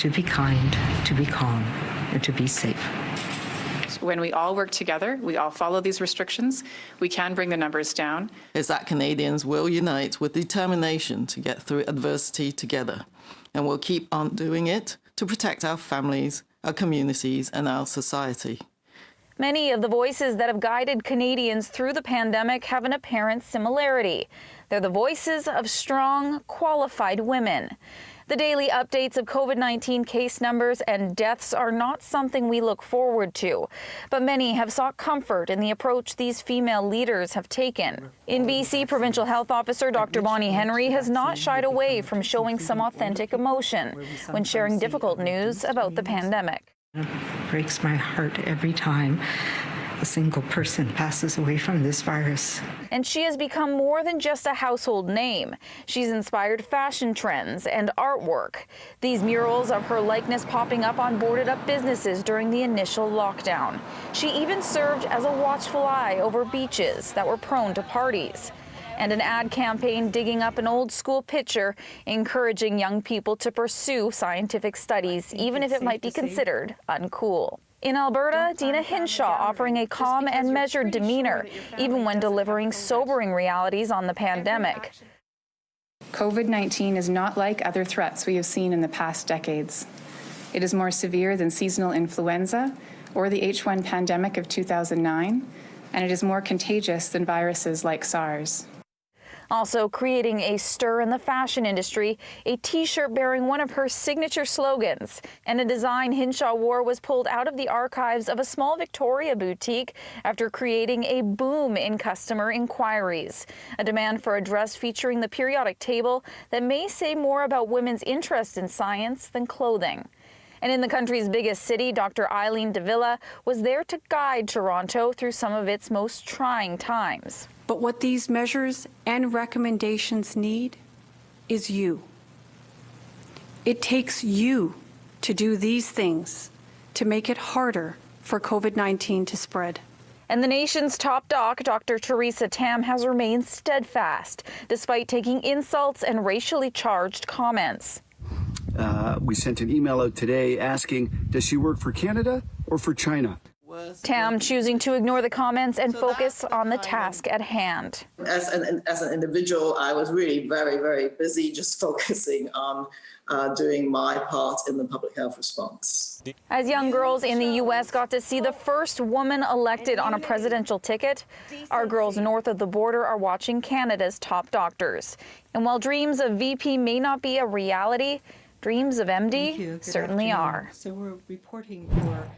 to be kind, to be calm, and to be safe. When we all work together, we all follow these restrictions, we can bring the numbers down. Is that Canadians will unite with determination to get through adversity together, and we'll keep on doing it to protect our families, our communities, and our society. Many of the voices that have guided Canadians through the pandemic have an apparent similarity. They're the voices of strong, qualified women. The daily updates of COVID-19 case numbers and deaths are not something we look forward to, but many have sought comfort in the approach these female leaders have taken. In BC, Provincial Health Officer Dr. Bonnie Henry has not shied away from showing some authentic emotion when sharing difficult news about the pandemic. It breaks my heart every time a single person passes away from this virus. And she has become more than just a household name. She's inspired fashion trends and artwork. These murals of her likeness popping up on boarded-up businesses during the initial lockdown. She even served as a watchful eye over beaches that were prone to parties. And an ad campaign digging up an old-school picture, encouraging young people to pursue scientific studies, even if it might be considered uncool. In Alberta, Dinahinshaw offering a calm and measured demeanor, even when delivering sobering realities on the pandemic. COVID-19 is not like other threats we have seen in the past decades. It is more severe than seasonal influenza or the H1 pandemic of 2009, and it is more contagious than viruses like SARS. Also creating a stir in the fashion industry, a T-shirt bearing one of her signature slogans, and a design Hinshaw wore was pulled out of the archives of a small Victoria boutique after creating a boom in customer inquiries. A demand for a dress featuring the periodic table that may say more about women's interest in science than clothing. And in the country's biggest city, Dr. Eileen de Villa was there to guide Toronto through some of its most trying times. But what these measures and recommendations need is you. It takes you to do these things to make it harder for COVID-19 to spread. And the nation's top doc, Dr. Theresa Tam, has remained steadfast, despite taking insults and racially charged comments. We sent an email out today asking, does she work for Canada or for China? Tam choosing to ignore the comments and focus on the task at hand. As an individual, I was really very, very busy just focusing on doing my part in the public health response. As young girls in the U.S. got to see the first woman elected on a presidential ticket, our girls north of the border are watching Canada's top doctors. And while dreams of VP may not be a reality, dreams of MD certainly are. So we're reporting for